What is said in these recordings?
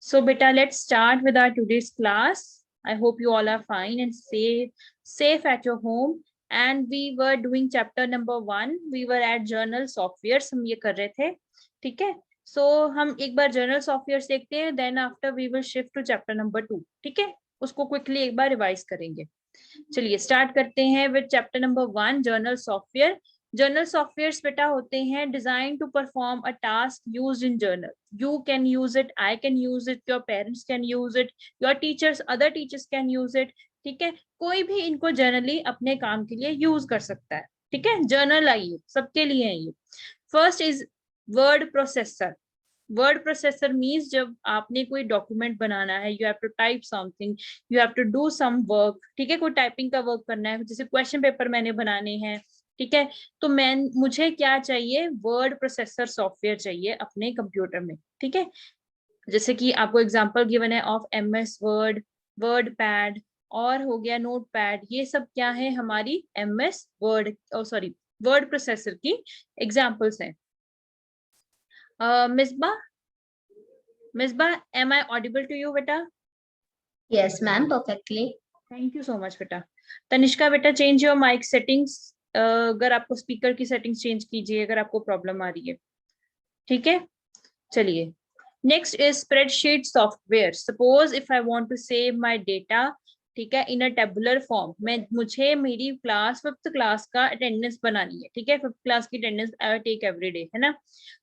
So beta, let's start with our today's class. I hope you all are fine and safe at your home. And we were doing chapter number 1. We were at journal softwares. हम ये कर रहे थे, ठीक है? So हम एक बार journal softwares देखते हैं. Then after we will shift to chapter number 2. ठीक है? उसको quickly एक बार revise करेंगे. चलिए start करते हैं with chapter number 1, journal software. Journal softwares बेटा होते हैं design to perform a task used in journal. You can use it, I can use it, your parents can use it, your teachers, other teachers can use it. ठीक है, कोई भी इनको generally अपने काम के लिए यूज कर सकता है. ठीक है, जर्नल आइए सबके लिए है ये. First is word processor. Word processor means जब आपने कोई डॉक्यूमेंट बनाना है, you have to type something, you have to do some work. ठीक है, कोई टाइपिंग का वर्क करना है, जैसे क्वेश्चन पेपर मैंने बनाने हैं. ठीक है, तो मुझे क्या चाहिए, वर्ड प्रोसेसर सॉफ्टवेयर चाहिए अपने कंप्यूटर में. ठीक है, जैसे कि आपको एग्जांपल गिवन है of MS word, word pad और हो गया नोट पैड. ये सब क्या है, हमारी एमएस वर्ड वर्ड प्रोसेसर की एग्जांपल्स हैं. Misba, am I audible to you बेटा? Yes, ma'am, perfectly. Thank you so much बेटा. तनिष्का बेटा, चेंज योर माइक सेटिंग्स. अगर आपको स्पीकर की सेटिंग्स चेंज कीजिए अगर आपको प्रॉब्लम आ रही है. ठीक है, चलिए. Next is spreadsheet software. Suppose if I want to save my data, ठीक है, इन अ टेबुलर फॉर्म. मुझे मेरी क्लास 5th क्लास का अटेंडेंस बनानी है. ठीक है, 5th क्लास की attendance I take every day, है ना.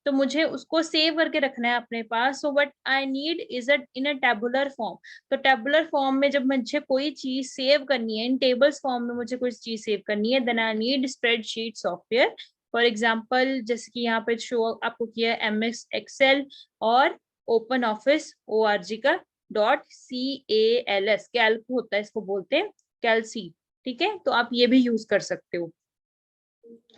तो मुझे उसको सेव करके रखना है अपने पास. So what I need is in a tabular form. तो टेबुलर फॉर्म में जब मुझे कोई चीज सेव करनी है, इन टेबल्स फॉर्म में मुझे कोई चीज सेव करनी है, then I need spreadsheet software. For example जैसे कि यहाँ पे शो आपको किया है MS एक्सेल और ओपन ऑफिस ORG का .CALS, कैल्क होता है, इसको बोलते हैं कैलसी. ठीक है, तो आप ये भी यूज कर सकते हो.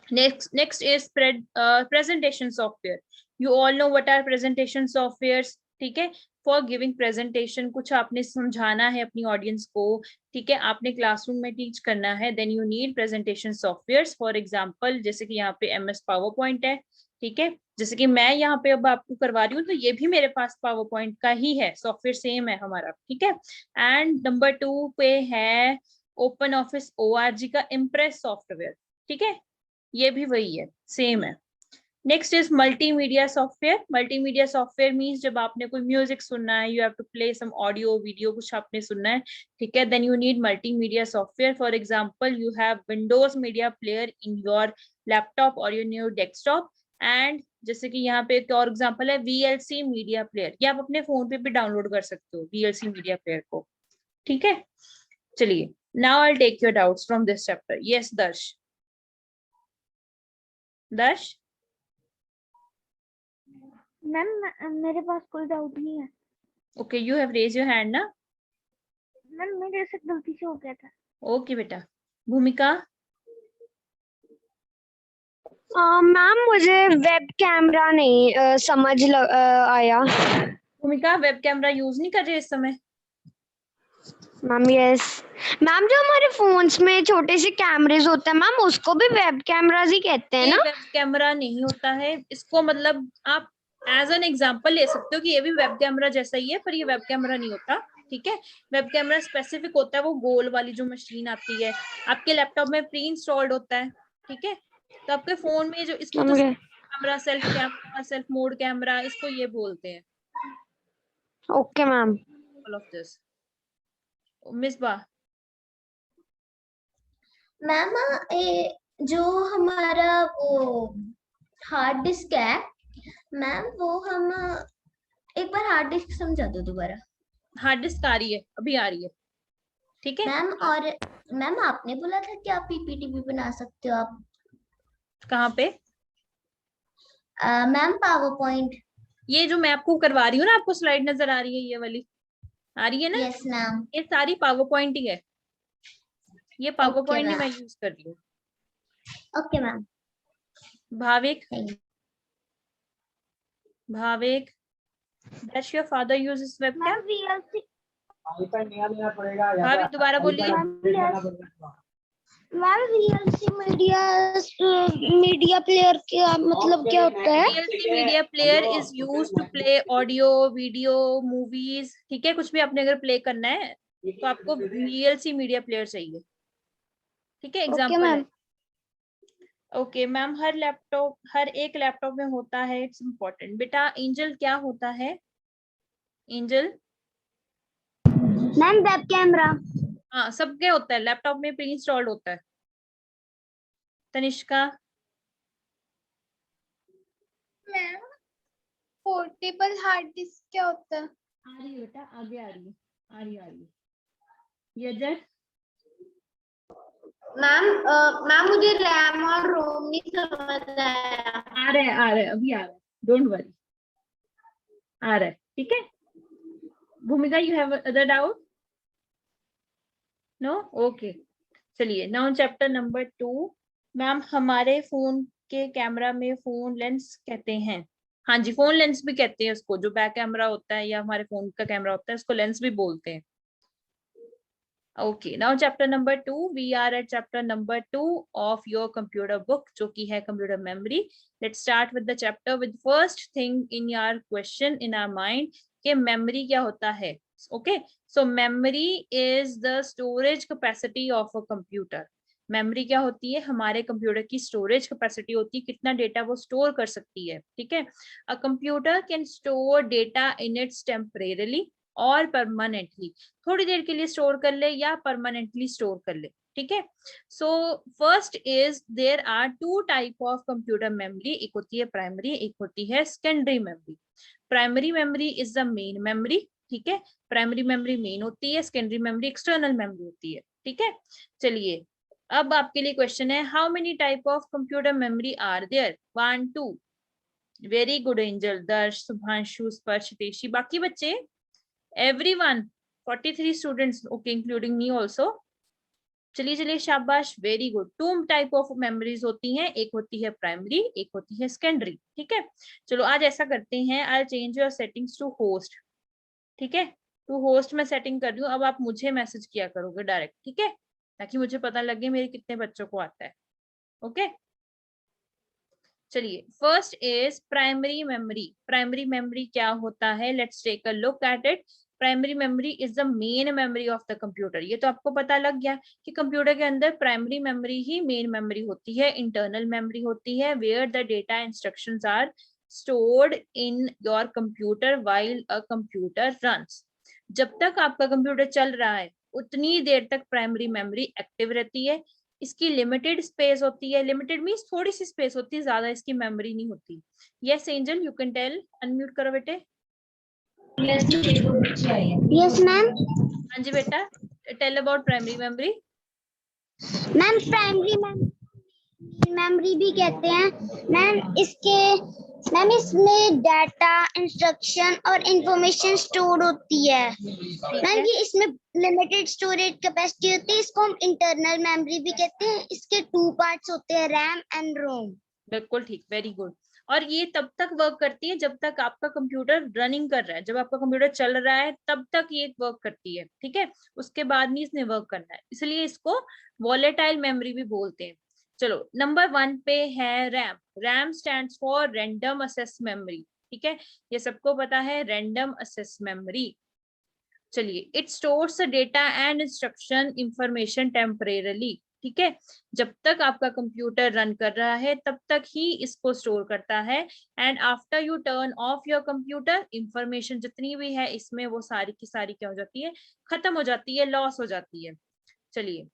Next is presentation software. You all know what are presentation softwares. ठीक है, फॉर गिविंग प्रेजेंटेशन, कुछ आपने समझाना है अपनी ऑडियंस को. ठीक है, आपने क्लासरूम में टीच करना है, then you need presentation softwares. For example जैसे कि यहाँ पे MS पावर पॉइंट है. ठीक है, जैसे कि मैं यहाँ पे अब आपको करवा रही हूँ, तो ये भी मेरे पास पावर पॉइंट का ही है, सॉफ्टवेयर सेम है हमारा. ठीक है, एंड नंबर 2 पे है ओपन ऑफिस ORG का इम्प्रेस सॉफ्टवेयर. ठीक है, ये भी वही है, सेम है. Next is multimedia software. Multimedia software means जब आपने कोई म्यूजिक सुनना है, you have to play some audio video, कुछ आपने सुनना है. ठीक है, then you need multimedia software. For example you have Windows media player in your laptop और इन योर डेस्कटॉप. एंड जैसे कि यहाँ पे एक और एग्जांपल है VLC मीडिया प्लेयर. ये आप अपने फोन पे भी डाउनलोड कर सकते हो VLC मीडिया प्लेयर को. ठीक है, चलिए. Now I will take your doubts from this chapter. Yes Darsh. Ma'am मेरे पास कोई डाउट नहीं है. Okay, you have raise your hand ना. मैम मेरे से गलती से हो गया था. ओके बेटा. भूमिका. मैम मुझे वेब कैमरा नहीं समझ आया. भूमिका, वेब कैमरा यूज नहीं कर रहे इस समय? Ma'am yes. मैम जो हमारे फोन्स में छोटे से कैमरेज होते हैं मैम, उसको भी वेब कैमराज ही कहते हैं ना? वेब कैमरा नहीं होता है इसको, मतलब आप एज एन एग्जांपल ले सकते हो कि ये भी वेब कैमरा जैसा ही है, पर ये वेब कैमरा नहीं होता. ठीक है, वेब कैमरा स्पेसिफिक होता है, वो गोल वाली जो मशीन आती है आपके लैपटॉप में प्री इंस्टॉल्ड होता है. ठीक है, तो आपके फोन में जो इसको तो कैमरा, सेल्फ मोड कैमरा, इसको ये बोलते हैं. Okay ma'am. All of this. Misbah. Ma'am जो हमारा वो हार्ड डिस्क है मैम, वो हम एक बार हार्ड डिस्क समझा दो दोबारा. हार्ड डिस्क आ रही है, अभी आ रही है. ठीक है मैम, और मैम आपने बोला था कि आप PPT भी बना सकते हो आप. कहाँ पे? Ma'am power point. ये जो मैं आपको करवा रही हूँ ना, आपको स्लाइड नजर आ रही है, ये वाली आ रही है ना? Yes ma'am. ये सारी पावर पॉइंट ही है, ये पावर Okay, पॉइंट ही ma'am. मैं यूज कर रही हूँ. Okay ma'am. Bhavik. Thank you. Bhavik, does your father uses webcam? VLC Bhavik दोबारा बोलिए. मैम VLC मीडिया प्लेयर क्या मतलब क्या होता है? VLC media player is used to play audio, video, movies, ठीक है। कुछ भी आपने अगर प्ले करना है तो आपको VLC मीडिया प्लेयर चाहिए, ठीक है। ओके एग्जाम्पल है। मैम। ओके मैम, हर एक लैपटॉप में होता है, इट्स इम्पोर्टेंट। बेटा एंजल क्या होता है? Angel, ma'am web camera. हाँ सबके होता है, लैपटॉप में प्री इंस्टॉल्ड होता है। Tanishka, ma'am portable hard disc क्या होता है? आ रही है बेटा, आगे आ रही है, आ रही है। यजर, मैम मुझे रैम और रोम नहीं समझ आया। आ रहे अभी आ रहे, डोंट वरी, आ रहा है, ठीक है। Bhumika, you have other doubt? No, okay. चलिए, नाउ चैप्टर नंबर 2। मैम हमारे फोन के कैमरा में फोन लेंस कहते हैं। हाँ जी, फोन लेंस भी कहते हैं उसको, जो बैक कैमरा होता है या हमारे फोन का कैमरा होता है, उसको लेंस भी बोलते हैं। Okay, now chapter number 2, we are at chapter number 2 of your computer book, जो की है computer memory. Let's start with the chapter with first thing in your question in our mind कि memory क्या होता है. Okay, so memory is the storage capacity of a computer. Memory क्या होती है? हमारे कंप्यूटर की स्टोरेज कैपेसिटी होती है, कितना डेटा वो स्टोर कर सकती है, ठीक है। A computer can store data in its temporarily और परमानेंटली, थोड़ी देर के लिए स्टोर कर ले या परमानेंटली स्टोर कर ले, ठीक है। So first is there are two type of computer memory, एक होती है प्राइमरी, एक होती है secondary memory. Primary memory is the main memory, ठीक है। प्राइमरी मेमोरी मेन होती है, सेकेंडरी मेमोरी एक्सटर्नल मेमोरी होती है, ठीक है। चलिए, अब आपके लिए क्वेश्चन है, how many type of computer memory are there? 1 2। Very good Angel, Darsh, Shubhanshu, स्पर्श, तेशी, बाकी बच्चे everyone, 43 students, okay, including me also. चलिए चलिए, शाबाश, very good. Two type of memories होती हैं, एक होती है प्राइमरी, एक होती है सेकेंडरी, ठीक है। चलो आज ऐसा करते हैं, I change your settings to host, ठीक है। टू होस्ट में सेटिंग कर रही हूँ, अब आप मुझे मैसेज किया करोगे डायरेक्ट, ठीक है, ताकि मुझे पता लगे मेरे कितने बच्चों को आता है। ओके, चलिए, first is primary memory. Primary memory क्या होता है? Let's take a look at it. Primary memory is the main memory of the computer. ये तो आपको पता लग गया कि कंप्यूटर के अंदर प्राइमरी मेमोरी ही मेन मेमोरी होती है, इंटरनल मेमोरी होती है, where the data instructions are stored in your computer while a computer runs. जब तक आपका कंप्यूटर चल रहा है उतनी देर तक प्राइमरी मेमोरी एक्टिव रहती है। इसकी लिमिटेड स्पेस होती है, लिमिटेड मींस थोड़ी सी स्पेस होती है, ज्यादा इसकी मेमोरी नहीं होती। Yes Angel, you can tell, unmute करो बेटे। Yes ma'am. हाँ जी बेटा, tell about primary memory. Ma'am primary memory भी कहते हैं मैम इसमें डाटा, इंस्ट्रक्शन और इंफॉर्मेशन स्टोर होती है। मैम ये इसमें लिमिटेड स्टोरेज कैपेसिटी होती है, इसको हम इंटरनल मेमोरी भी कहते हैं। इसके टू पार्ट्स होते हैं, रैम एंड रोम। बिल्कुल ठीक, वेरी गुड। और ये तब तक वर्क करती है जब तक आपका कंप्यूटर रनिंग कर रहा है, जब आपका कंप्यूटर चल रहा है तब तक ये वर्क करती है, ठीक है। उसके बाद नहीं इसने वर्क करना है, इसलिए इसको वॉलेटाइल मेमोरी भी बोलते हैं। चलो, नंबर 1 पे है RAM. RAM stands for random access memory, ठीक है, ये सबको पता है, रैंडम एक्सेस मेमोरी। चलिए, it stores data and instruction information temporarily, ठीक है। जब तक आपका कंप्यूटर रन कर रहा है तब तक ही इसको स्टोर करता है, and after U turn off your computer, information जितनी भी है इसमें वो सारी की सारी क्या हो जाती है? खत्म हो जाती है, लॉस हो जाती है। चलिए,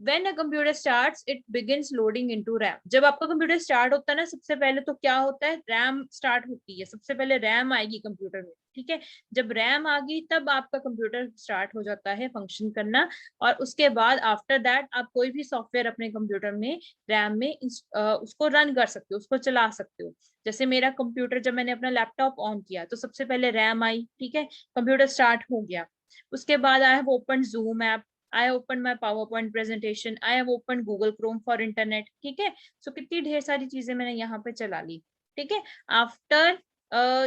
when a computer starts it begins loading into RAM। जब आपका कंप्यूटर स्टार्ट होता है ना, सबसे पहले तो क्या होता है? रैम स्टार्ट होती है, सबसे पहले रैम आएगी कंप्यूटर में, ठीक है। जब रैम आ गई तब आपका कंप्यूटर स्टार्ट हो जाता है फंक्शन करना, और उसके बाद आफ्टर दैट आप कोई भी सॉफ्टवेयर अपने कंप्यूटर में रैम में उसको रन कर सकते हो, उसको चला सकते हो। जैसे मेरा कंप्यूटर, जब मैंने अपना लैपटॉप ऑन किया तो सबसे पहले रैम आई, ठीक है, कंप्यूटर स्टार्ट हो गया। उसके बाद I have open zoom app, I have opened my PowerPoint presentation, I have opened Google Chrome for internet, ठीक है। सो कितनी ढेर सारी चीजें मैंने यहाँ पे चला ली, ठीक है। आफ्टर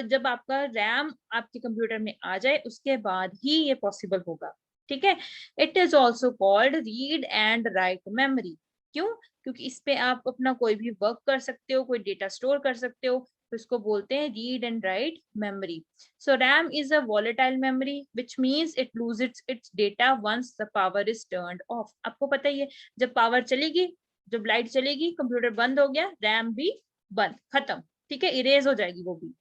जब आपका रैम आपके कंप्यूटर में आ जाए उसके बाद ही ये पॉसिबल होगा, ठीक है। It is also called read and write memory. क्यों? क्योंकि इस पे आप अपना कोई भी वर्क कर सकते हो, कोई डेटा स्टोर कर सकते हो, तो इसको बोलते हैं read and write memory. So RAM is a volatile memory which means it loses its data once the power is turned off. आपको पता ही है, जब पावर चलेगी, जब लाइट चलेगी, कंप्यूटर बंद हो गया, रैम भी बंद, खत्म, ठीक है, इरेज हो जाएगी वो भी।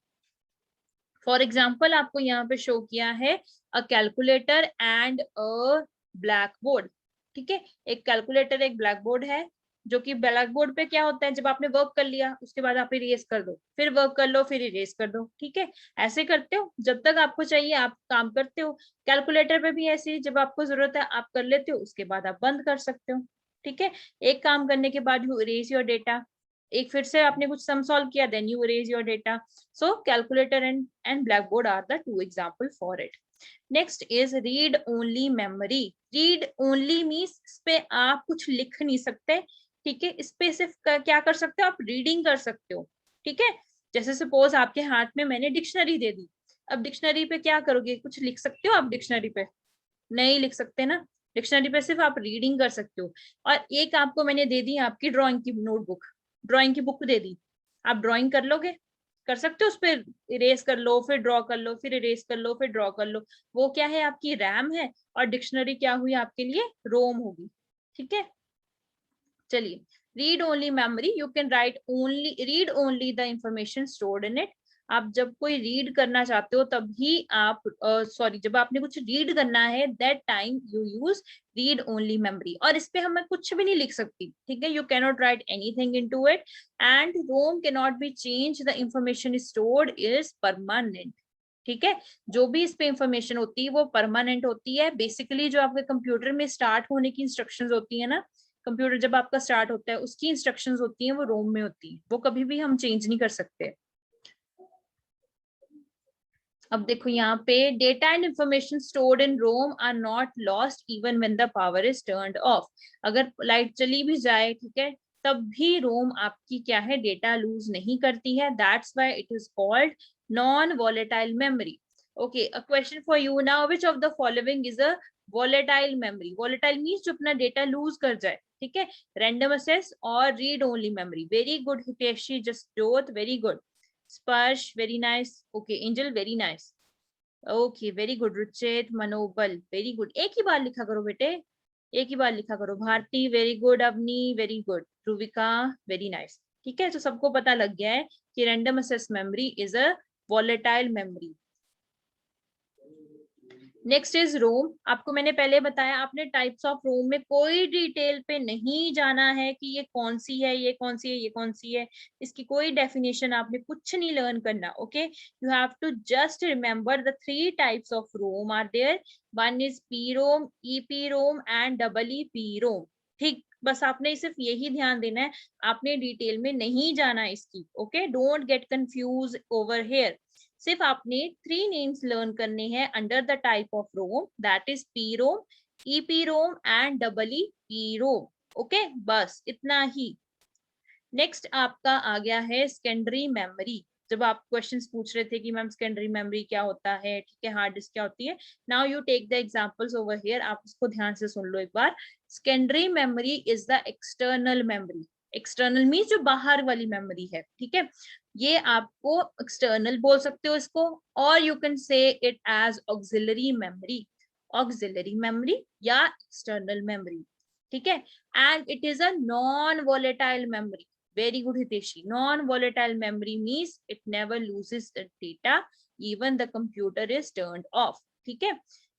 फॉर एग्जाम्पल आपको यहाँ पे शो किया है अ calculator and a black board, ठीक है, एक कैलकुलेटर एक ब्लैक बोर्ड है, जो कि ब्लैक बोर्ड पे क्या होता है, जब आपने वर्क कर लिया उसके बाद आप इरेज कर दो, फिर वर्क कर लो, फिर इरेज कर दो, ठीक है, ऐसे करते हो, जब तक आपको चाहिए आप काम करते हो। कैलकुलेटर पे भी ऐसे ही, जब आपको जरूरत है आप कर लेते हो, उसके बाद आप बंद कर सकते हो, ठीक है। एक काम करने के बाद यू इरेज योर डेटा, एक फिर से आपने कुछ सम सॉल्व किया, then you erase your data. So calculator and blackboard are the two example for it. Next is read only memory. Read only means इस पे आप कुछ लिख नहीं सकते, ठीक है, इस पे सिर्फ क्या कर सकते हो, आप रीडिंग कर सकते हो, ठीक है। जैसे सपोज आपके हाथ में मैंने डिक्शनरी दे दी, अब डिक्शनरी पे क्या करोगे, कुछ लिख सकते हो आप डिक्शनरी पे? नहीं लिख सकते ना, डिक्शनरी पे सिर्फ आप रीडिंग कर सकते हो। और एक आपको मैंने दे दी आपकी ड्राइंग की नोटबुक, ड्राइंग की बुक दे दी, आप ड्राइंग कर लोगे, कर सकते हो, उस पर इरेज कर लो, फिर ड्रॉ कर लो, फिर इरेज कर लो, फिर ड्रॉ कर लो। वो क्या है, आपकी रैम है, और डिक्शनरी क्या हुई आपके लिए, रोम होगी, ठीक है। चलिए, read only memory, you can write only, read only the information stored in it. आप जब कोई रीड करना चाहते हो तभी आप सॉरी जब आपने कुछ रीड करना है, that time you use read only memory. और इस पे हम कुछ भी नहीं लिख सकती, ठीक है, you can not write anything into it and ROM can not be change, the information stored is permanent, ठीक है। जो भी इस पे इंफॉर्मेशन होती है वो परमानेंट होती है। बेसिकली जो आपके कंप्यूटर में स्टार्ट होने की इंस्ट्रक्शंस होती है ना, कंप्यूटर जब आपका स्टार्ट होता है उसकी इंस्ट्रक्शंस होती हैं, वो रोम में होती है, वो कभी भी हम चेंज नहीं कर सकते। अब देखो यहाँ पे, data and information stored in ROM are not lost even when the power is turned off. अगर लाइट चली भी जाए, ठीक है, तब भी रोम आपकी क्या है, डेटा लूज नहीं करती है, that's why it is called non volatile memory. Okay, a question for you now, which of the following is a volatile memory? Volatile means जो अपना डेटा लूज कर जाए, ठीक है, रैंडम एक्सेस और read only memory. Very good Hiteshi, Jasjot, very good. Sparsh, very nice. Okay, Angel, very nice. Okay, very good. Ruchet, Manobal, very good. एक ही बार लिखा करो बेटे, एक ही बार लिखा करो। Bharti, very good. Avni, very good. Dhruvika, very nice. ठीक है, तो सबको पता लग गया है कि random access memory is a volatile memory. Next is ROM. आपको मैंने पहले बताया, आपने टाइप्स ऑफ रोम में कोई डिटेल पे नहीं जाना है कि ये कौन सी है, ये कौन सी है, ये कौन सी है, इसकी कोई डेफिनेशन आपने कुछ नहीं लर्न करना। Okay, you have to just remember the 3 types of ROM are there. One is P ROM, EP ROM and double E P ROM. ठीक, बस आपने सिर्फ यही ध्यान देना है, आपने डिटेल में नहीं जाना इसकी। Okay, don't get confuse over here. सिर्फ आपने 3 नेम्स लर्न करने हैं under the type of ROM, that is P ROM, EP ROM and double E P ROM. Okay, बस इतना ही। नेक्स्ट आपका आ गया है सेकेंडरी मेमोरी। जब आप क्वेश्चंस पूछ रहे थे कि मैम सेकेंडरी मेमोरी क्या होता है, ठीक है, हार्ड डिस्क क्या होती है, now you take the examples over here, आप उसको ध्यान से सुन लो एक बार। Secondary memory is the external memory. External means जो बाहर वाली मेमोरी है, ठीक है, ये आपको एक्सटर्नल बोल सकते हो इसको, और you can say it as auxiliary memory, auxiliary memory या एक्सटर्नल मेमोरी, ठीक है। And it is a non volatile memory. Very good, Hiteshi. Non-volatile memory means it never loses the data, even the computer is turned off. ठीक है?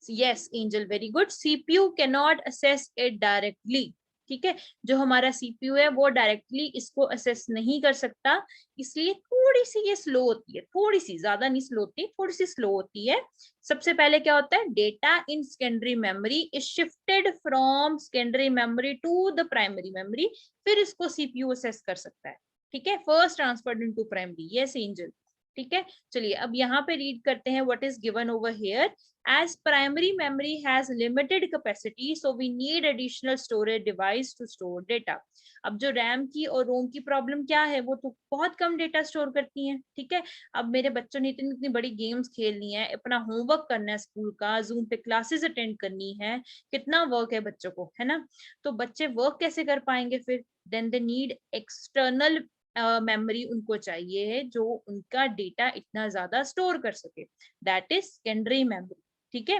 Yes, Angel, very good. CPU cannot access it directly. ठीक है, जो हमारा CPU है वो directly इसको assess नहीं कर सकता, इसलिए थोड़ी सी ये स्लो होती है, थोड़ी सी, ज्यादा नहीं स्लो होती, थोड़ी सी स्लो होती है। सबसे पहले क्या होता है, data in secondary memory is shifted from secondary memory to the primary memory, फिर इसको सीपीयू असेस कर सकता है। ठीक है, first transferred into primary. Yes Angel, ठीक है, चलिए अब यहाँ पे रीड करते हैं what is given over here. As primary memory has limited capacity, so we need additional storage device to store data. अब जो रैम की और रोम की प्रॉब्लम क्या है, वो तो बहुत कम डेटा स्टोर करती हैं. ठीक है, अब मेरे बच्चों ने इतनी इतनी बड़ी गेम्स खेलनी है, अपना होमवर्क करना है स्कूल का, जूम पे क्लासेस अटेंड करनी है, कितना वर्क है बच्चों को, है ना. तो बच्चे वर्क कैसे कर पाएंगे फिर? Then they need external memory उनको चाहिए है जो उनका डेटा इतना ज्यादा स्टोर कर सके. That is secondary memory. ठीक है,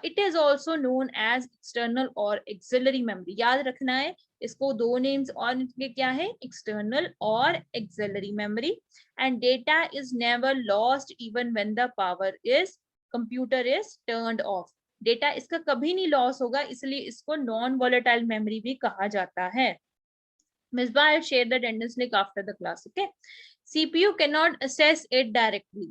it is also known as external और एक्सिलरी मेमोरी. याद रखना है इसको, दो नेम्स और इनके क्या है, एक्सटर्नल और auxiliary memory. And data is never lost even when the power is computer is turned of. Data इसका कभी नहीं लॉस होगा, इसलिए इसको नॉन वॉलेटाइल मेमोरी भी कहा जाता है. Ms. Ba, I'll share the attendance link after the class. Okay. CPU cannot assess it directly.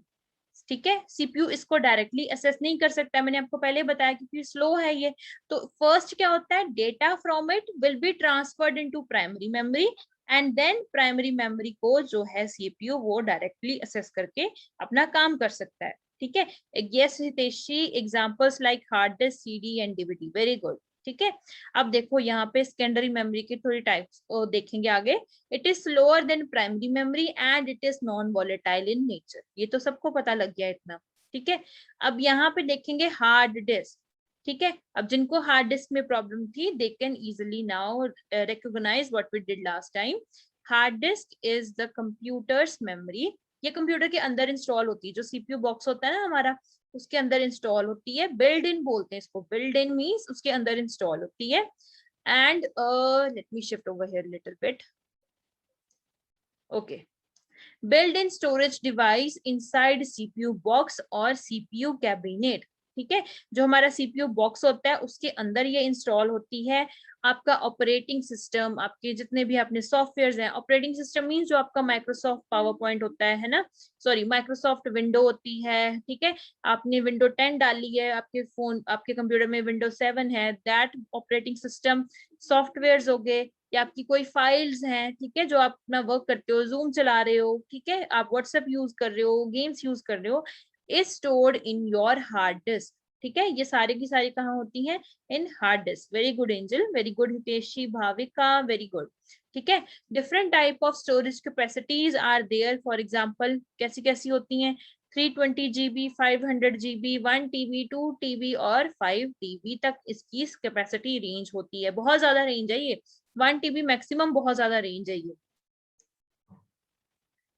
ठीक है, CPU इसको डायरेक्टली असेस नहीं कर सकता. मैंने आपको पहले बताया क्योंकि स्लो है ये. तो फर्स्ट क्या होता है, data from it will be transferred into primary memory and then primary memory को जो है CPU वो डायरेक्टली असेस करके अपना काम कर सकता है. ठीक है, yes Hiteshi, examples like hard disk, CD and DVD. Very good. ठीक है, अब देखो यहाँ पे सेकेंडरी मेमोरी की थोड़ी टाइप्स देखेंगे आगे. It is slower then primary memory and it is non volatile in nature. ये तो सबको पता लग गया इतना. ठीक है, अब यहाँ पे देखेंगे हार्ड डिस्क. ठीक है, अब जिनको हार्ड डिस्क में प्रॉब्लम थी they can easily now recognise what we did last time. Hard disk is the computer's memory. ये कंप्यूटर के अंदर इंस्टॉल होती है, जो CPU बॉक्स होता है ना हमारा, उसके अंदर इंस्टॉल होती है. बिल्ड इन बोलते हैं इसको, बिल्ड इन मींस उसके अंदर इंस्टॉल होती है. And let me shift over here little bit. Okay, build in storage device inside CPU box और CPU कैबिनेट. ठीक है, जो हमारा CPU बॉक्स होता है उसके अंदर ये इंस्टॉल होती है. आपका ऑपरेटिंग सिस्टम, आपके जितने भी अपने सॉफ्टवेयर हैं, ऑपरेटिंग सिस्टम मींस जो आपका माइक्रोसॉफ्ट पावर पॉइंट होता है ना, सॉरी माइक्रोसॉफ्ट विंडो होती है. ठीक है, आपने विंडो 10 डाली है, आपके फोन आपके कंप्यूटर में विंडो 7 है, दैट ऑपरेटिंग सिस्टम सॉफ्टवेयर हो गए, या आपकी कोई फाइल्स हैं. ठीक है, जो आप अपना वर्क करते हो, जूम चला रहे हो, ठीक है, आप व्हाट्सएप यूज कर रहे हो, गेम्स यूज कर रहे हो, is stored in your hard disk. ठीक है, ये सारी की सारी कहाँ होती हैं, in hard disk. Very good Angel, very good Hiteshi, Bhavika, very good. ठीक है, different type of storage capacities are there. For example कैसी कैसी होती हैं, 320 GB, 500 GB, 1 TB, 2 TB और 5 TB तक इसकी कैपेसिटी रेंज होती है. बहुत ज्यादा रेंज है ये, 1 TB मैक्सिमम, बहुत ज्यादा रेंज है ये.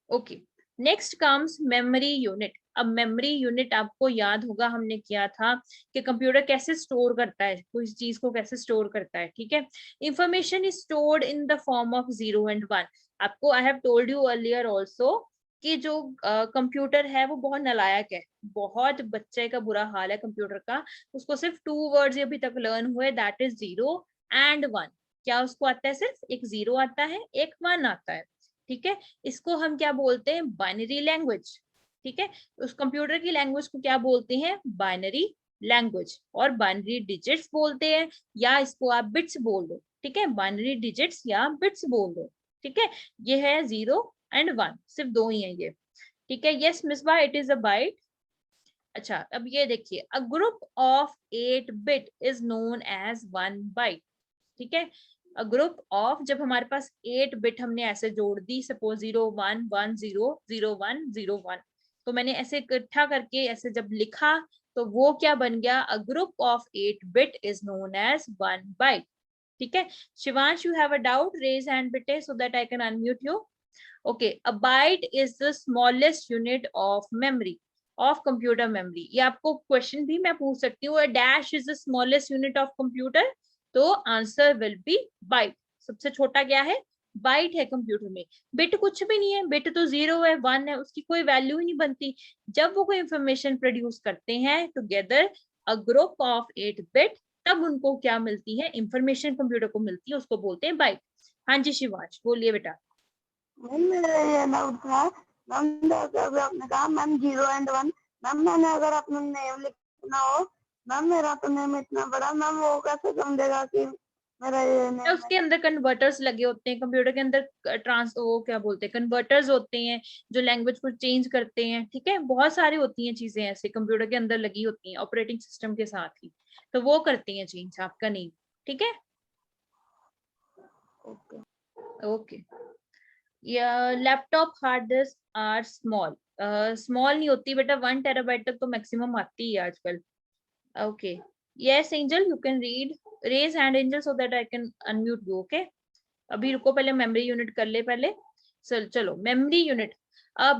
Okay, next comes memory unit. अब मेमोरी यूनिट आपको याद होगा हमने किया था कि कंप्यूटर कैसे स्टोर करता है, कोई चीज को कैसे स्टोर करता है. ठीक है, information is stored in the form of 0 and 1. आपको I have told you earlier also कि जो कंप्यूटर है वो बहुत नालायक है, बहुत बच्चे का बुरा हाल है कंप्यूटर का. उसको सिर्फ 2 वर्ड्स अभी तक लर्न हुए, दैट इज 0 and 1. क्या उसको आता है? सिर्फ एक 0 आता है, एक 1 आता है. ठीक है, इसको हम क्या बोलते हैं? Binary language. ठीक है, उस कंप्यूटर की लैंग्वेज को क्या बोलते हैं? बाइनरी लैंग्वेज, और बाइनरी डिजिट्स बोलते हैं, या इसको आप बिट्स बोल दो. ठीक है, बाइनरी डिजिट्स या बिट्स बोल दो. ठीक है, ये है 0 and 1, सिर्फ 2 ही है ये. ठीक है, yes Misba, it is a byte. अच्छा, अब ये देखिए, a group of 8 bit is known as 1 byte. ठीक है, अ ग्रुप ऑफ, जब हमारे पास 8 बिट हमने ऐसे जोड़ दी, सपोज 0 1 1 0 0 1 0 1, तो मैंने ऐसे इकट्ठा करके ऐसे जब लिखा तो वो क्या बन गया? A group of 8 bit is known as 1 byte. ठीक है, Shivansh, you have a doubt, raise hand बेटे so that I can unmute you. Okay, a byte is the smallest unit of memory, of computer memory. ये आपको question भी मैं पूछ सकती हूँ, dash is the smallest unit of computer, तो answer will be byte. सबसे छोटा क्या है? बाइट है कंप्यूटर में. बिट कुछ भी नहीं है, बिट तो 0 है 1 है, उसकी कोई वैल्यू ही नहीं बनती. जब वो कोई इंफॉर्मेशन प्रोड्यूस करते हैं together a group of 8 bit, तब उनको क्या मिलती है? इंफॉर्मेशन कंप्यूटर को मिलती है, उसको बोलते हैं बाइट. हाँ जी शिवांश, बोलिए बेटा. मैम मेरा ये डाउट था मैम, अगर आपने कहा मैम 0 and 1, मैम मैंने अगर अपना नेम लिखना हो, मैम मेरा तो नेम इतना बड़ा, मैम वो कैसे समझेगा कि मेरा ये या नेम उसके अंदर कन्वर्टर्स लगे होते हैं, कंप्यूटर के अंदर वो क्या बोलते हैं, कन्वर्टर्स होते हैं जो लैंग्वेज को चेंज करते हैं। ठीक है, बहुत सारी होती हैं चीजें ऐसे कंप्यूटर के अंदर लगी होती हैं ऑपरेटिंग सिस्टम के साथ ही, तो वो करती हैं चेंज आपका नेम। ठीक है, ओके। ओके। या laptop hard disk are small, small नहीं होती बेटा, 1 टेराबाइट तक तो मैक्सिमम आती है आजकल। Okay, yes Angel you can read, raise hand Angel so that I can unmute you. Okay, अभी रुको, पहले मेमोरी यूनिट कर ले पहले। चलो memory unit.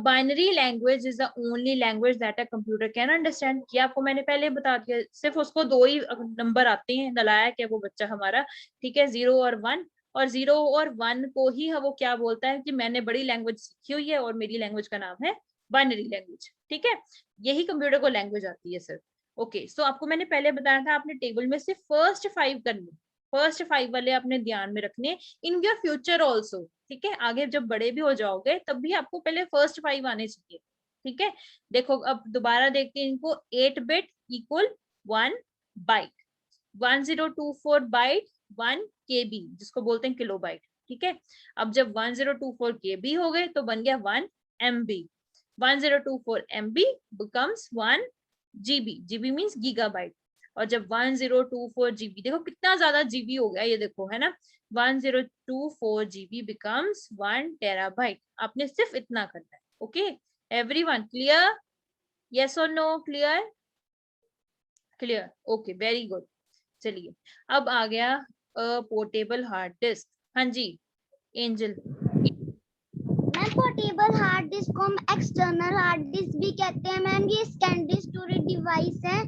Binary language is the only language that a computer can understand. ये आपको मैंने पहले बता दिया, सिर्फ उसको 2 ही नंबर आते हैं, नलायक है वो बच्चा हमारा। ठीक है, 0 और 1, और 0 और 1 को ही वो क्या बोलता है कि मैंने बड़ी लैंग्वेज सीखी हुई है और मेरी लैंग्वेज का नाम है बाइनरी लैंग्वेज। ठीक है, यही कंप्यूटर को लैंग्वेज आती है सिर्फ। ओके, सो आपको मैंने पहले बताया था, आपने टेबल में से फर्स्ट 5 करने, फर्स्ट 5 वाले आपने ध्यान में रखने इन योर फ्यूचर ऑल्सो। ठीक है, आगे जब बड़े भी हो जाओगे तब भी आपको पहले फर्स्ट 5 आने चाहिए। ठीक है, देखो अब दोबारा देखते हैं इनको। 8 बिट इक्वल 1 बाइट, 1024 बाइट 1 केबी, जिसको बोलते हैं किलोबाइट। ठीक है, अब जब 1024 केबी हो गए तो बन गया 1 MB, 1024 MB becomes 1 GB, GB means gigabyte. और जब 1024 GB, देखो कितना ज्यादा जीबी हो गया ये, देखो है ना, 1024 GB becomes 1 टेराबाइट। आपने सिर्फ इतना करना है। Okay everyone, clear? यस और no? Clear? Clear, okay, very good. चलिए, अब आ गया पोर्टेबल हार्ड डिस्क। हाँ जी Angel. Ma'am portable hard disk को हम एक्सटर्नल हार्ड डिस्क भी कहते हैं मैम। ये सेकेंडरी स्टोरेज डिवाइस है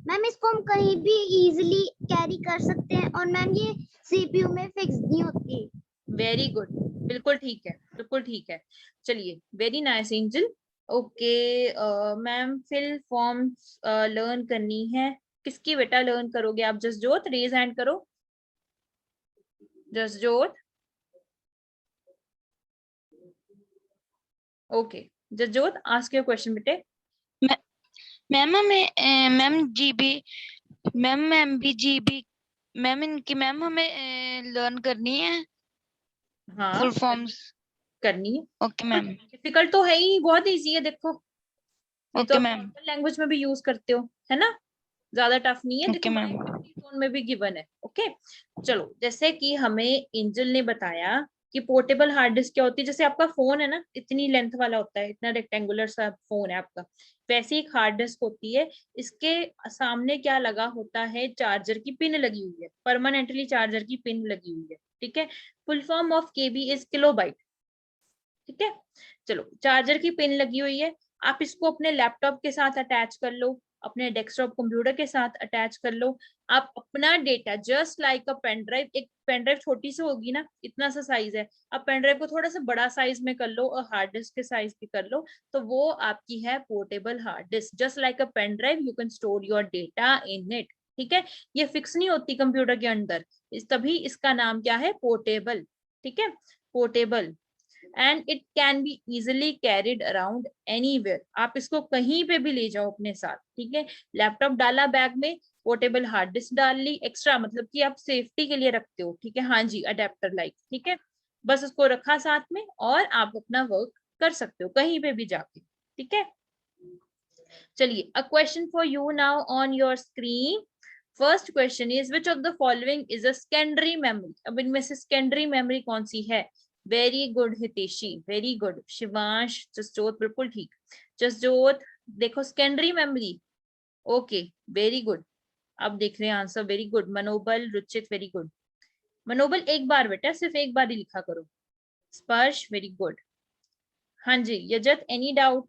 मैम, इसको हम कहीं भी इजीली कैरी कर सकते हैं और मैम ये सीपीयू में फिक्स नहीं होती। वेरी गुड, बिल्कुल ठीक है, बिल्कुल ठीक है। चलिए, very nice Angel. Okay ma'am, fill forms learn करनी है, किसकी बेटा लर्न करोगे आप? जसजोत, रेज हैंड करो। Jasjot, okay Jasjot, ask your question बेटे। मैम हमें ma'am GB, ma'am MB GB, ma'am इनकी मैम हमें लर्न करनी है हाँ फुल फॉर्म्स। करनी है। Okay ma'am. डिफिकल्ट तो है ही, बहुत इजी है, देखो ये तो ओके आप मैम। नॉर्मल लैंग्वेज में भी यूज करते हो, है ना, ज्यादा टफ नहीं है। ओके देखो मैम। जोन में भी गिवन है। ओके चलो, जैसे कि हमें एंजल ने बताया कि पोर्टेबल हार्ड डिस्क क्या होती है, जैसे आपका फोन है ना, इतनी लेंथ वाला होता है, इतना रेक्टेंगुलर सा फोन है आपका, वैसे एक हार्ड डिस्क होती है। इसके सामने क्या लगा होता है, चार्जर की पिन लगी हुई है, परमानेंटली चार्जर की पिन लगी हुई है। ठीक है, full form of KB is kilobyte. ठीक है, चलो चार्जर की पिन लगी हुई है, आप इसको अपने लैपटॉप के साथ अटैच कर लो, अपने डेस्कटॉप कंप्यूटर के साथ अटैच कर लो। आप अपना data just like a pen drive, एक पेन ड्राइव छोटी सी होगी ना, इतना सा साइज है, आप पेन ड्राइव को थोड़ा सा बड़ा साइज में कर लो और हार्ड डिस्क के साइज की कर लो, तो वो आपकी है portable hard disk. Just like a pen drive you can store your data in it. ठीक है, ये फिक्स नहीं होती कंप्यूटर के अंदर, तभी इसका नाम क्या है, पोर्टेबल। ठीक है, portable, and it can be easily carried around anywhere. आप इसको कहीं पे भी ले जाओ अपने साथ। ठीक है, लैपटॉप डाला बैग में, पोर्टेबल हार्ड डिस्क डाल ली, एक्स्ट्रा मतलब कि आप सेफ्टी के लिए रखते हो। ठीक है, हाँ जी, अडेप्टर लाइक। ठीक है, बस उसको रखा साथ में और आप अपना वर्क कर सकते हो कहीं पे भी जाके। ठीक है, चलिए, अ question for you now on your screen. First question is which of the following is a secondary memory. अब इनमें से सेकेंडरी मेमोरी कौन सी है? Very good Hiteshi, very good. Shivansh, Jasjot, बिल्कुल ठीक। जसजोत देखो, secondary memory, okay very good. अब देख रहे हैं आंसर, वेरी गुड। मनोबल, रुचित, वेरी गुड। मनोबल एक बार बेटा, सिर्फ एक बार ही लिखा करो। स्पर्श, वेरी गुड। हाँ जी Yajat, any doubt?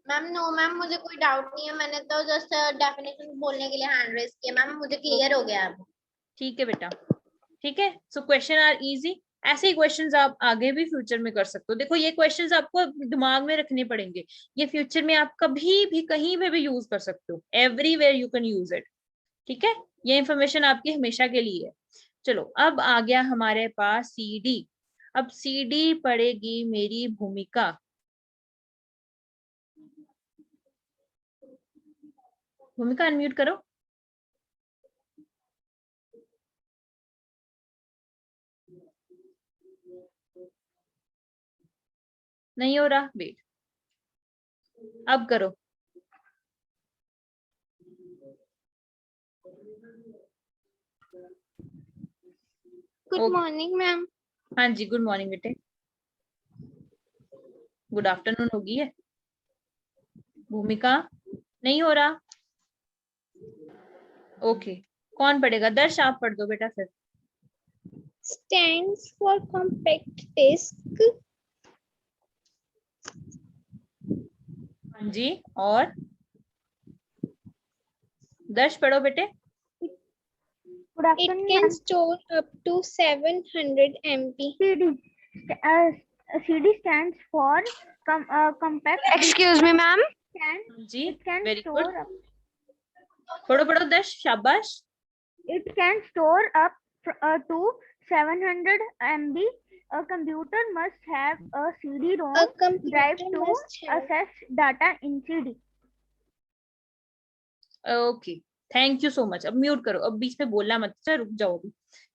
Ma'am no ma'am, मुझे कोई डाउट नहीं है, मैंने तो जस्ट डेफिनेशन बोलने के लिए हैंड रेज किया मैम, मुझे क्लियर हो गया अब। ठीक है बेटा, ठीक है। सो क्वेश्चन आर इजी, ऐसे ही क्वेश्चंस आप आगे भी फ्यूचर में कर सकते हो। देखो ये क्वेश्चंस आपको दिमाग में रखने पड़ेंगे, ये फ्यूचर में आप कभी भी कहीं पे भी यूज कर सकते हो, everywhere you can use it. ठीक है, ये इंफॉर्मेशन आपकी हमेशा के लिए है। चलो, अब आ गया हमारे पास CD। अब CD पढ़ेगी मेरी भूमिका। भूमिका अनम्यूट करो। नहीं हो रहा, वेट, अब करो। Good Okay. Morning ma'am. हाँ जी, गुड मॉर्निंग बेटे। गुड आफ्टरनून होगी है। भूमिका नहीं हो रहा, ओके। कौन पढ़ेगा? दर्श आप पढ़ दो बेटा फिर। Stands for compact disc. हाँ जी, और दर्श पढ़ो बेटे। Good It afternoon, can ma'am. store up to 700 MB. CD stands for compact. Excuse me, ma'am. जी, It can very store good. up. पढ़ो पढ़ो दर्श, शाबाश। It can store up to 700 MB. A computer must have a CD-ROM A computer drive to must have access data in CD. Okay, thank you so much. अब mute करो, अब बीच में बोलना मत, चल रुक जाओ अभी,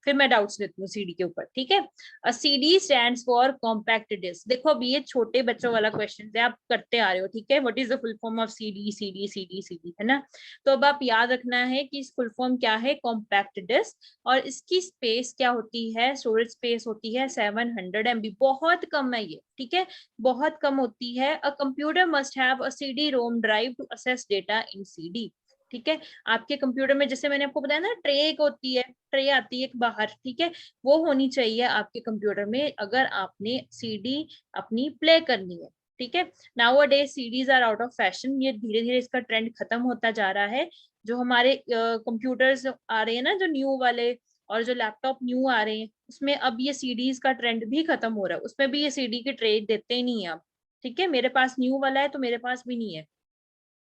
फिर मैं डाउट्स लेती हूँ सीडी के ऊपर, ठीक है। CD stands for compact disc. देखो अब ये छोटे बच्चों वाला क्वेश्चन है, आप करते आ रहे हो, ठीक है। What is the full form of CD? CD CD CD, है ना। तो अब आप याद रखना है कि फुल फॉर्म क्या है, कॉम्पैक्ट डिस्क, और इसकी स्पेस क्या होती है, स्टोरेज स्पेस होती है 700 MB। बहुत कम है ये, ठीक है, बहुत कम होती है। A computer must have a CD ROM drive to access data in CD, ठीक है। आपके कंप्यूटर में, जैसे मैंने आपको बताया ना, ट्रे एक होती है, ट्रे आती है एक बाहर, ठीक है, वो होनी चाहिए आपके कंप्यूटर में अगर आपने सीडी अपनी प्ले करनी है, ठीक है। Now a day CDs are out of fashion, ये धीरे धीरे इसका ट्रेंड खत्म होता जा रहा है। जो हमारे कंप्यूटर्स आ रहे हैं ना, जो न्यू वाले, और जो लैपटॉप न्यू आ रहे हैं, उसमें अब ये सीडीज का ट्रेंड भी खत्म हो रहा है, उसमें भी ये सीडी की ट्रे देते ही नहीं है अब, ठीक है। मेरे पास न्यू वाला है तो मेरे पास भी नहीं है,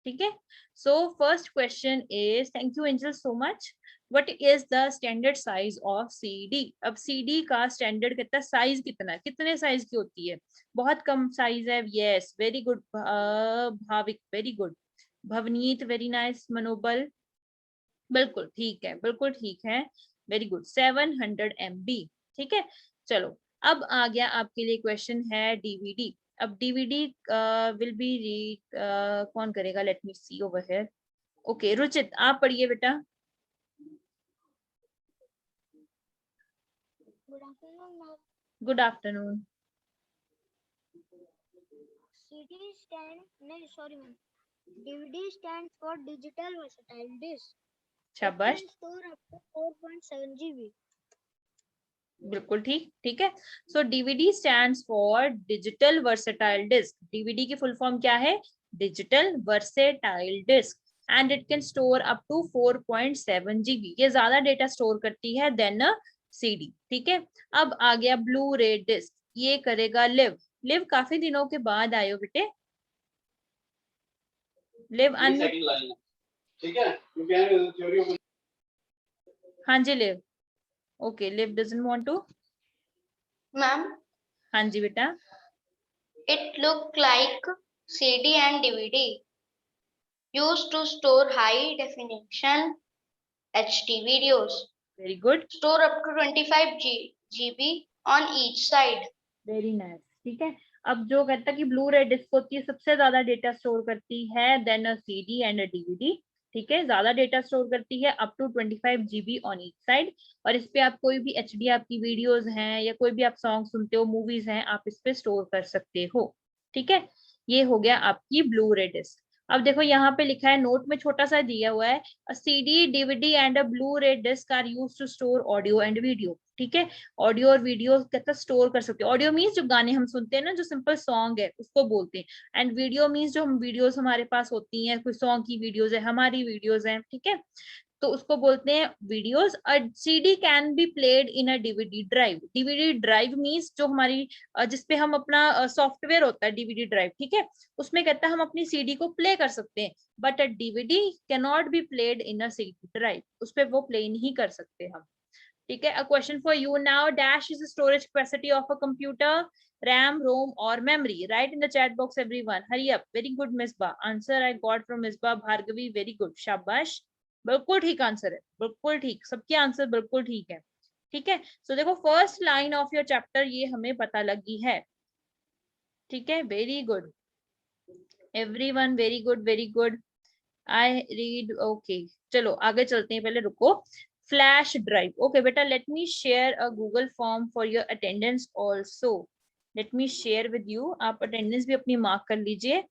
ठीक है। So first question is, thank you angel so much, what is the standard size of CD? अब सीडी का स्टैंडर्ड कितना, साइज कितना है, कितने साइज की होती है? बहुत कम साइज है, yes very good Bhavik, very good. Bhavneet very nice. मनोबल बिल्कुल ठीक है, बिल्कुल ठीक है, वेरी गुड, 700 MB, ठीक है। चलो अब आ गया आपके लिए क्वेश्चन है डीवीडी। अब डीवीडी विल बी रीड, कौन करेगा? Let me see over here. Okay Ruchit आप पढ़िए बेटा। Good afternoon, ma'am. Good afternoon. CD stand, no, sorry, ma'am. DVD stands for digital versatile disk. It शाबाश, can store up to 4.7 GB. बिल्कुल ठीक, ठीक है। So DVD stands for digital versatile disc. DVD की full form क्या है? Digital versatile disc, and it can store up to 4.7 GB। ये ज्यादा डेटा स्टोर करती है देन अ सीडी, ठीक है। अब आ गया ब्लू रे डिस्क, ये करेगा लिव। लिव काफी दिनों के बाद आए हो बेटे, लिव अनम्यूट, ठीक है, क्योंकि थ्योरी। हाँ जी Liv, okay Liv doesn't want to. Ma'am, हाँ जी बेटा, it looked like CD and DVD used to store high definition HD videos. Very good, Store up to 25 GB on each side. Very nice, ठीक है। अब जो कहता है कि ब्लू रे डिस्क होती है, सबसे ज्यादा डेटा स्टोर करती है then a CD and a DVD, ठीक है, ज्यादा डेटा स्टोर करती है up to 25 GB on each side. और इस पे आप कोई भी एचडी आपकी वीडियोस हैं या कोई भी आप सॉन्ग सुनते हो, मूवीज हैं, आप इस पे स्टोर कर सकते हो, ठीक है। ये हो गया आपकी ब्लू रे डिस्क। अब देखो यहाँ पे लिखा है, नोट में छोटा सा दिया हुआ है, a CD DVD and a blu ray disc are used to store audio and video, ठीक है। ऑडियो और वीडियो कहता स्टोर कर सकते हैं। ऑडियो मीन्स जो गाने हम सुनते हैं ना, जो सिंपल सॉन्ग है उसको बोलते हैं, एंड वीडियो मीन्स जो हम वीडियोस हमारे पास होती हैं, कोई सॉन्ग की वीडियोस है, हमारी वीडियोस हैं, ठीक है, तो उसको बोलते हैं videos. CD can be played in a DVD drive. DVD drive means जो हमारी जिसपे हम अपना सॉफ्टवेयर होता है डीवीडी ड्राइव, ठीक है, उसमें कहता है हम अपनी सीडी को प्ले कर सकते हैं, but a DVD can not be played in a CD drive, उस पे वो प्ले नहीं कर सकते हम, ठीक है। अ question for you now, dash is storage capacity of a computer, RAM, ROM or memory? Write in the chat box everyone. Hurry up. Very good Misbah. Answer I got from Misbah Bhargavi. Very good. शाबाश, बिल्कुल ठीक answer है, बिल्कुल ठीक, सबके answer बिल्कुल ठीक है, ठीक है। सो देखो first line of your chapter ये हमें पता लगी है, ठीक है, very good everyone, very good very good. I read, okay चलो आगे चलते हैं, पहले रुको। फ्लैश ड्राइव, ओके बेटा, let me share a Google form for your attendance also. Let me share with you, आप अटेंडेंस भी अपनी मार्क कर लीजिए।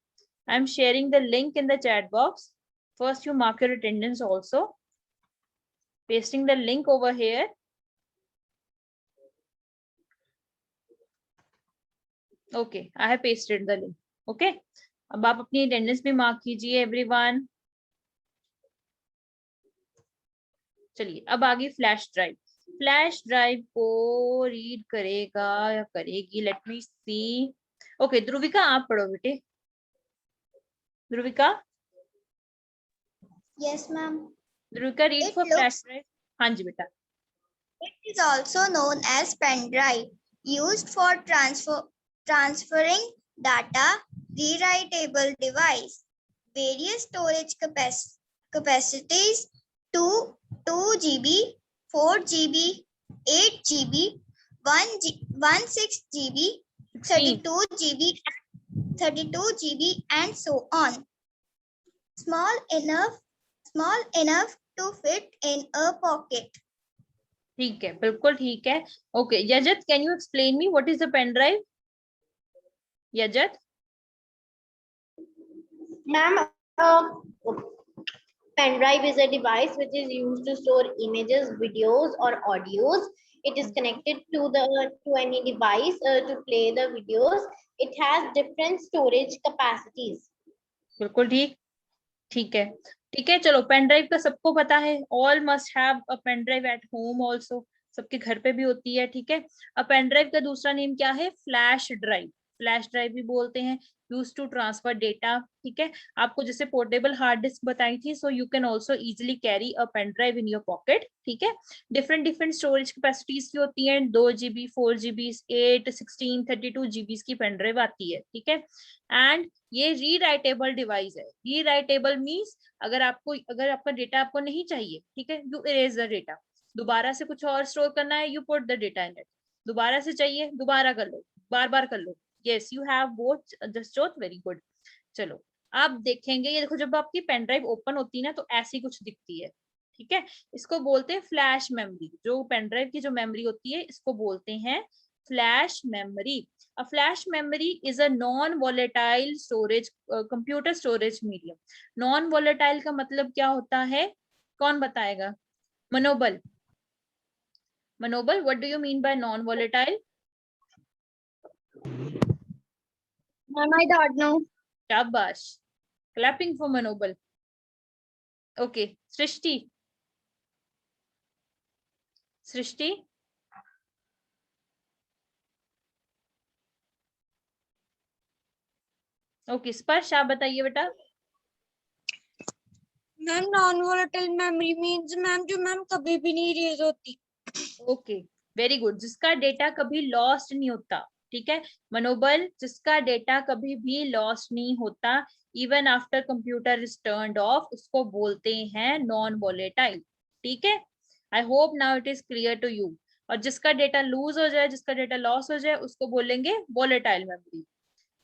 I am sharing the link in the chat box. First you mark your attendance also, pasting the link over here. Okay, I have pasted the link. Okay, अब आप अपनी attendance भी mark कीजिए everyone. चलिए अब आगे फ्लैश ड्राइव। फ्लैश ड्राइव को read करेगा या करेगी, लेट मी सी। ओके ध्रुविका आप पढ़ो बेटे। Dhruvika, Yes, ma'am. Dhruvika read It for looks- flash drive. हाँ जी बेटा। It is also known as pen drive, used for transferring data, rewritable device, various storage capacities, 2 GB, 4 GB, 8 GB, 16 GB, 32 GB, 32 GB, and so on. Small enough to fit in a pocket. ठीक है, बिल्कुल ठीक है। Okay Yajat, can you explain me what is the pen drive? Yajat. Ma'am, pen drive is a device which is used to store images, videos, or audios. It is connected to any device to play the videos. It has different storage capacities. बिल्कुल ठीक, ठीक है ठीक है। चलो pen drive का सबको पता है, all must have a pen drive at home also, सबके घर पे भी होती है। ठीक है, अब पेन ड्राइव का दूसरा नेम क्या है? Flash drive. फ्लैश ड्राइव भी बोलते हैं, यूज टू ट्रांसफर डेटा। ठीक है, आपको जैसे पोर्टेबल हार्ड डिस्क बताई थी, so you can also easily carry a pen drive in your pocket. ठीक है, डिफरेंट डिफरेंट स्टोरेज कैपेसिटीज की होती है, 2 GB, 4 GB, 8, 16, 32 GB की पेन ड्राइव आती है। ठीक है, एंड ये रीराइटेबल डिवाइस है। रीराइटेबल मीन्स अगर आपका डेटा आपको नहीं चाहिए, ठीक है, यू इरेज द डेटा। दोबारा से कुछ और स्टोर करना है, you put the data in it. दोबारा से चाहिए, दोबारा कर लो, बार बार कर लो। Yes, you have both just very good. चलो आप देखेंगे, ये देखो, जब आपकी पेन ड्राइव ओपन होती है ना तो ऐसी कुछ दिखती है। ठीक है, इसको बोलते हैं फ्लैश मेमोरी। जो पेन ड्राइव की जो मेमोरी होती है, इसको बोलते हैं flash memory. A flash memory is a non-volatile storage, computer storage medium. Non-volatile का मतलब क्या होता है? कौन बताएगा? मनोबल, मनोबल, what do you mean by non-volatile? Ma'am, I don't know. शाबाश, clapping for मनोबल। Okay, सृष्टि, सृष्टि, ओके स्पर्श आप बताइए बेटा। Ma'am non volatile memory means ma'am जो मैम कभी भी नहीं इरेज होती। ओके वेरी गुड, जिसका डेटा कभी लॉस्ट नहीं होता। ठीक है मनोबल, जिसका डेटा कभी भी लॉस्ट नहीं होता, even after computer is turned off, उसको बोलते हैं नॉन वोलेटाइल। ठीक है, I hope now it is clear to you. और जिसका डेटा लूज हो जाए, जिसका डेटा लॉस हो जाए, उसको बोलेंगे वोलेटाइल मेमोरी।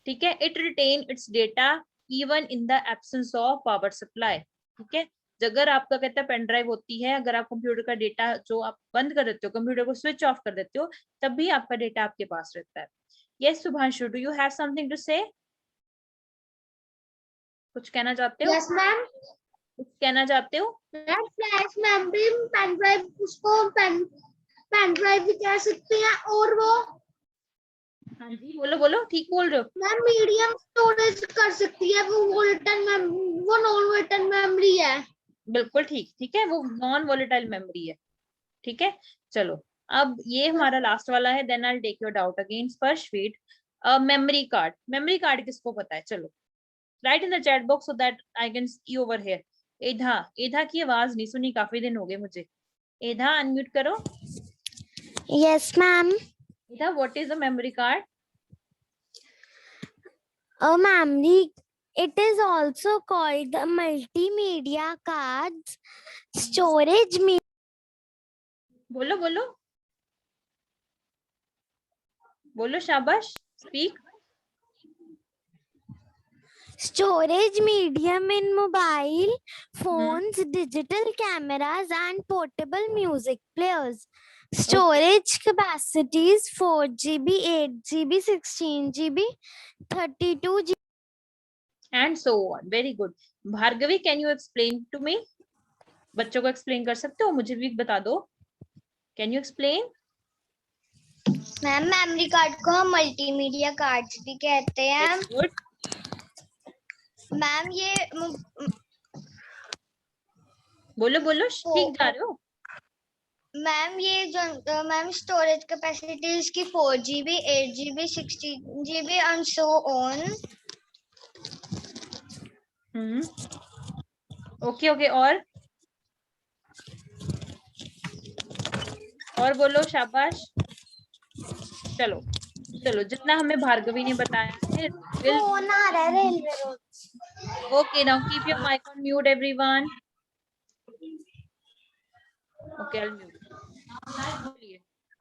ठीक है, it retain its data even in the absence of power supply. ठीक है, अगर आपका कहता है पेन ड्राइव होती है, अगर आप कंप्यूटर का डेटा जो आप बंद कर देते हो, कंप्यूटर को स्विच ऑफ कर देते हो, तब भी आपका डेटा आपके पास रहता है। Yes Subhanshu, do you have something to say? कुछ कहना चाहते हो? Yes ma'am. कुछ कहना चाहते हो? फ्लैश मेमोरी पेन ड्राइव, उसको पेन ड्राइव भी कह सकते हैं। और वो हाँ जी बोलो बोलो, ठीक बोल रहे हो। मैम मीडियम स्टोरेज कर सकती है, वो नॉन वोलेटाइल मेमोरी है। बिल्कुल ठीक, ठीक है, वो नॉन वोलेटाइल मेमोरी है। ठीक है, चलो अब ये हमारा लास्ट वाला है, then I will take your doubt again. Sparsh wait, memory card. Memory card किसको पता है? चलो right in the chat box so that I can see over here. Edha, Edha की आवाज नहीं सुनी, काफी दिन हो गए मुझे। एधा अनम्यूट करो। Yes, ma'am. Edha, what is a memory card? A memory. It is also called the multimedia cards storage media. बोलो बोलो बोलो, शाबाश, speak. Storage medium in mobile phones, digital cameras, and portable music players. Storage capacities 4 GB, 8 GB, 16 GB, 32 GB. And so on. Very good. Bhargavi, can you explain to me? बच्चों को explain कर सकते हो? मुझे भी बता दो. Can you explain? Ma'am memory card को हम मल्टीमीडिया कार्ड्स भी कहते हैं. Very good. मैम ये बोलो बोलो, ठीक जा रहे हो? मैम ये जो मैम स्टोरेज कैपेसिटी इसकी 4 GB, 8 GB, 16 GB and so on. Okay okay. और बोलो, शाबाश. चलो चलो, जितना हमें भार्गवी ने बताया है. फोन आ रहा है railway road. Okay, now keep your mic on mute, everyone. Okay, I'll mute.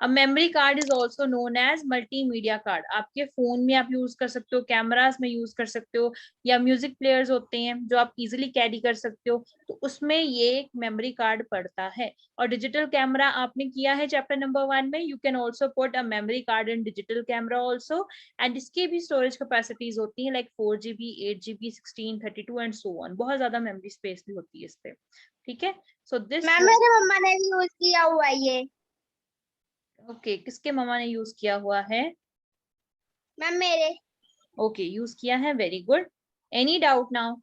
A memory card is also known as multimedia card. आपके फोन में आप यूज कर सकते हो, कैमरास में यूज कर सकते हो, या म्यूजिक प्लेयर्स होते हैं जो आप इजीली कैरी कर सकते हो, तो उसमें ये एक मेमोरी कार्ड पड़ता है. और डिजिटल कैमरा आपने किया है चैप्टर नंबर 1 में. You can also put a memory card in digital camera also. And इसके भी स्टोरेज कैपेसिटीज होती है, like 4 GB, 8 GB, 16, 32 and so on. बहुत ज्यादा मेमोरी स्पेस भी होती है इस पे. ठीक है. सो दिस मैम मेरे मम्मा ने भी यूज किया हुआ है ये. ओके, किसके मम्मा ने यूज किया हुआ है? मैम मेरे. ओके, यूज किया है. Very good. Any doubt now?